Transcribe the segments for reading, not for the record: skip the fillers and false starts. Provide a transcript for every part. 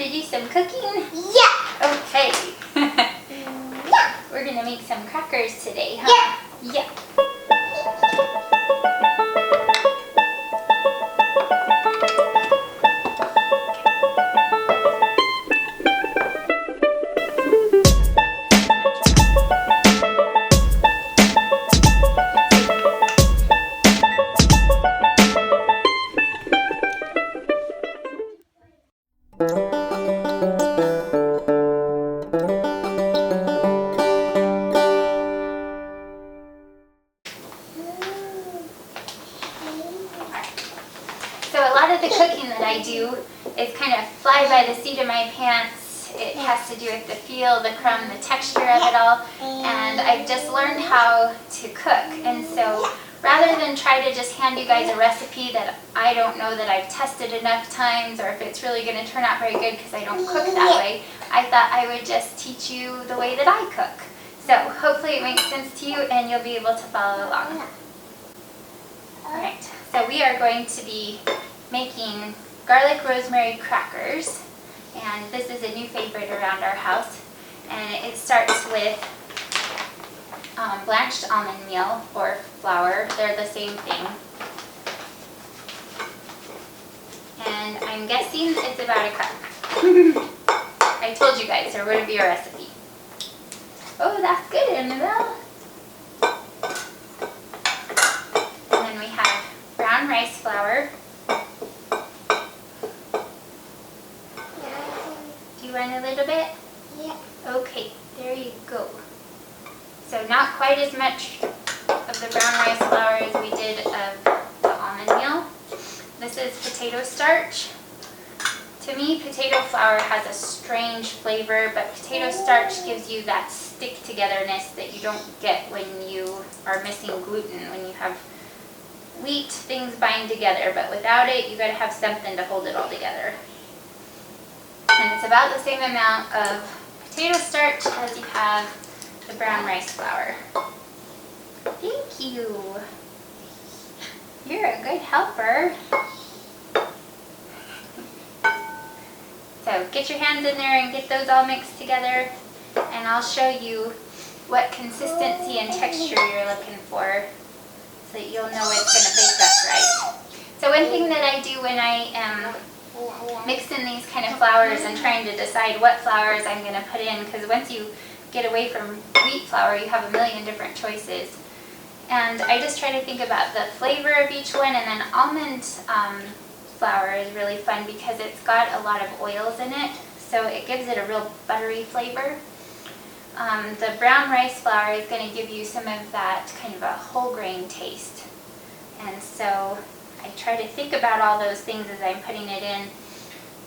to do some cooking? Yeah. Okay. Yeah. We're gonna make some crackers today, huh? Yeah. So a lot of the cooking that I do is kind of fly by the seat of my pants. It has to do with the feel, the crumb, the texture of it all. And I've just learned how to cook. And so rather than try to just hand you guys a recipe that I don't know that I've tested enough times or if it's really going to turn out very good because I don't cook that way, I thought I would just teach you the way that I cook. So hopefully it makes sense to you and you'll be able to follow along. Alright, so we are going to be making garlic rosemary crackers, and this is a new favorite around our house, and it starts with blanched almond meal or flour. They're the same thing, and I'm guessing it's about a cup. I told you guys there would be a recipe. Oh, that's good, Annabelle. And then we have brown rice flour. Do you want a little bit? Yeah. Okay, there you go. So not quite as much of the brown rice flour as we did of the almond meal. This is potato starch. To me, potato flour has a strange flavor, but potato starch gives you that stick-togetherness that you don't get when you are missing gluten, when you have wheat, things bind together, but without it, you gotta have something to hold it all together. And it's about the same amount of potato starch as you have the brown rice flour. Thank you. You're a good helper. So get your hands in there and get those all mixed together, and I'll show you what consistency and texture you're looking for so that you'll know it's going to bake up right. So one thing that I do when I am mixing these kind of flours and trying to decide what flours I'm going to put in, because once you get away from wheat flour, you have a million different choices. And I just try to think about the flavor of each one, and then almond flour is really fun because it's got a lot of oils in it, so it gives it a real buttery flavor. The brown rice flour is going to give you some of that kind of a whole grain taste. And so I try to think about all those things as I'm putting it in.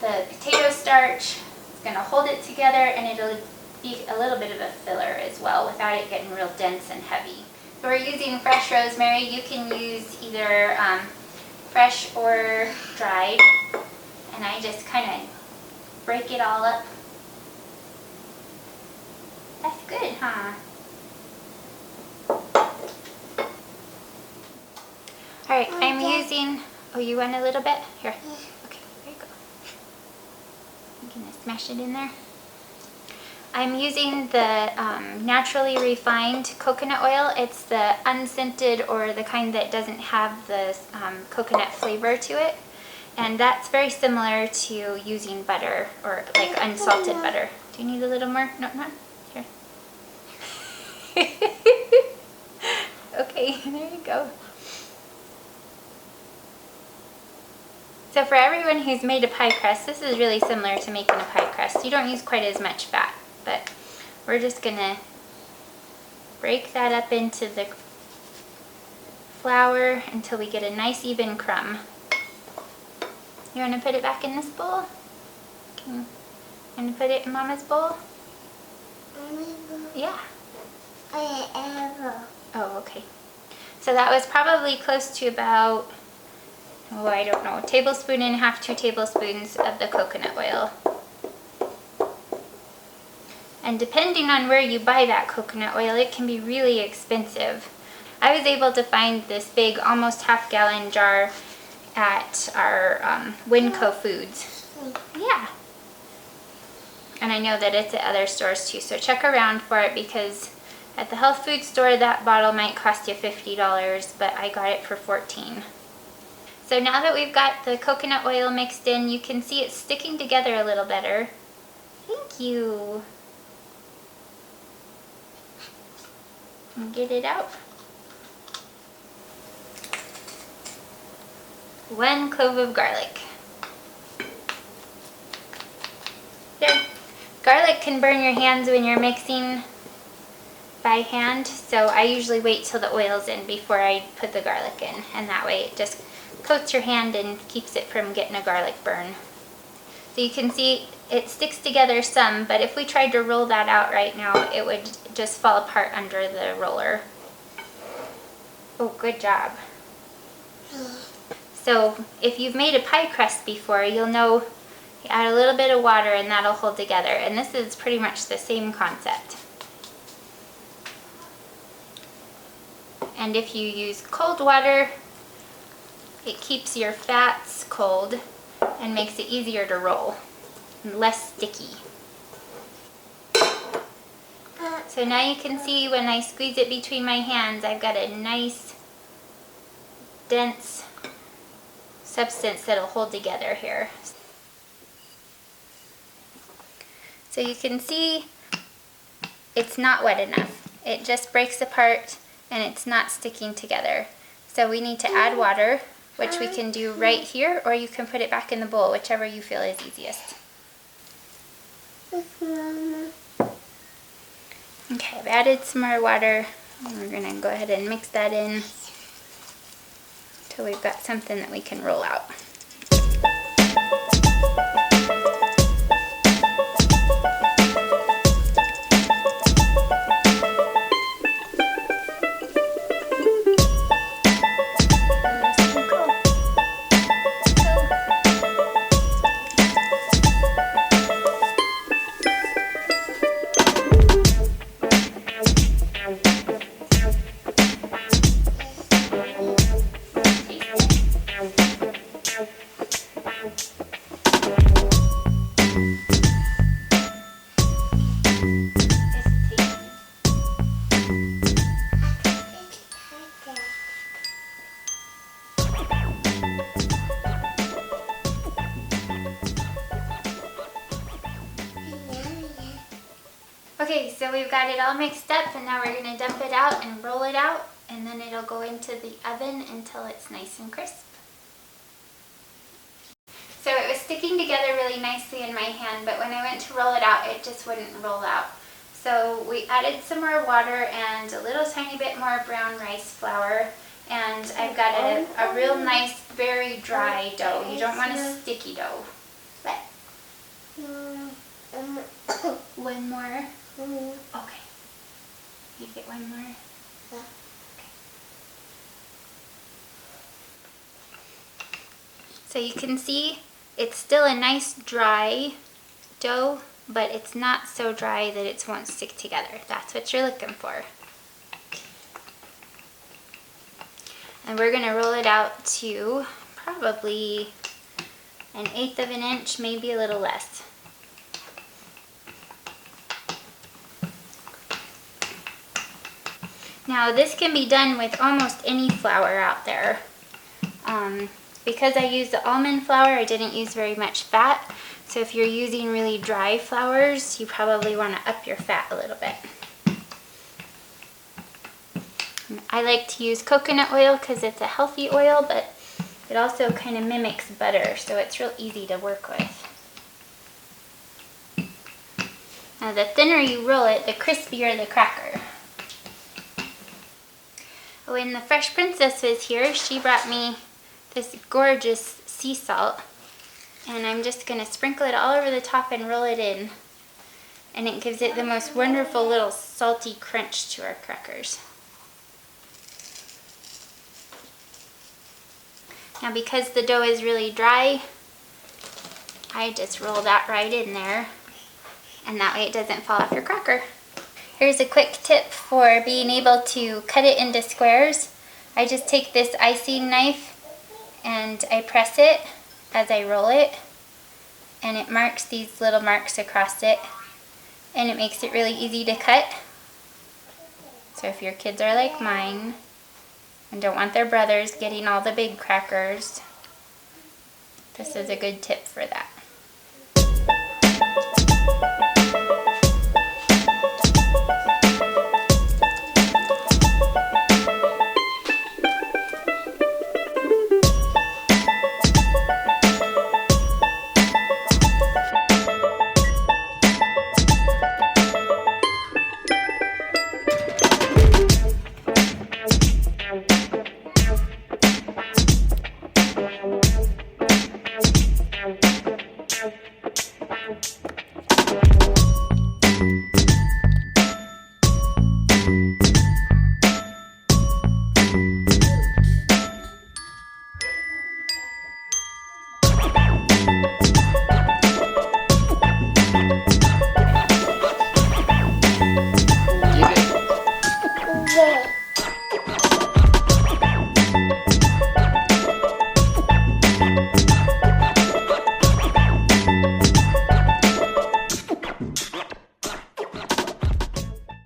The potato starch is going to hold it together, and it'll be a little bit of a filler as well without it getting real dense and heavy. So we're using fresh rosemary. You can use either fresh or dried, and I just kind of break it all up. That's good, huh? Alright, I'm using, oh, you want a little bit? Here. Okay, there you go. I'm going to smash it in there. I'm using the naturally refined coconut oil. It's the unscented, or the kind that doesn't have the coconut flavor to it. And that's very similar to using butter, or like unsalted butter. Do you need a little more? No, not here. Okay, there you go. So for everyone who's made a pie crust, this is really similar to making a pie crust. You don't use quite as much fat, but we're just gonna break that up into the flour until we get a nice even crumb. You wanna put it back in this bowl? You wanna put it in Mama's bowl? Yeah. Oh, okay. So that was probably close to about, oh, I don't know, 1.5 tablespoons, 2 tablespoons of the coconut oil. And depending on where you buy that coconut oil, it can be really expensive. I was able to find this big, almost half-gallon jar at our Winco Foods. Yeah. I know that it's at other stores too, so check around for it, because at the health food store that bottle might cost you $50, but I got it for $14. So now that we've got the coconut oil mixed in, you can see it's sticking together a little better. Thank you. And get it out. 1 clove of garlic. There. Garlic can burn your hands when you're mixing by hand, so I usually wait till the oil's in before I put the garlic in, and that way it just coats your hand and keeps it from getting a garlic burn. So you can see it sticks together some, but if we tried to roll that out right now, it would just fall apart under the roller. Oh, good job. So if you've made a pie crust before, you'll know you add a little bit of water and that'll hold together, and this is pretty much the same concept. And if you use cold water, it keeps your fats cold and makes it easier to roll and less sticky. So now you can see when I squeeze it between my hands, I've got a nice dense substance that'll hold together here. So you can see it's not wet enough. It just breaks apart and it's not sticking together. So we need to add water, which we can do right here, or you can put it back in the bowl, whichever you feel is easiest. Okay, I've added some more water, and we're gonna go ahead and mix that in until we've got something that we can roll out. Okay, so we've got it all mixed up, and now we're going to dump it out and roll it out, and then it'll go into the oven until it's nice and crisp. So it was sticking together really nicely in my hand, but when I went to roll it out, it just wouldn't roll out. So we added some more water and a little tiny bit more brown rice flour, and I've got a real nice, very dry dough. You don't want a sticky dough. But one more. Okay. You get one more? Yeah. Okay. So you can see it's still a nice dry dough, but it's not so dry that it won't stick together. That's what you're looking for. And we're going to roll it out to probably 1/8 of an inch, maybe a little less. Now this can be done with almost any flour out there. Because I used the almond flour, I didn't use very much fat. So if you're using really dry flours, you probably want to up your fat a little bit. I like to use coconut oil because it's a healthy oil, but it also kind of mimics butter, so it's real easy to work with. Now the thinner you roll it, the crispier the cracker. When the Fresh Princess was here, she brought me this gorgeous sea salt, and I'm just going to sprinkle it all over the top and roll it in, and it gives it the most wonderful little salty crunch to our crackers. Now because the dough is really dry, I just roll that right in there, and that way it doesn't fall off your cracker. Here's a quick tip for being able to cut it into squares. I just take this icing knife and I press it as I roll it, and it marks these little marks across it, and it makes it really easy to cut. So if your kids are like mine and don't want their brothers getting all the big crackers, this is a good tip for that.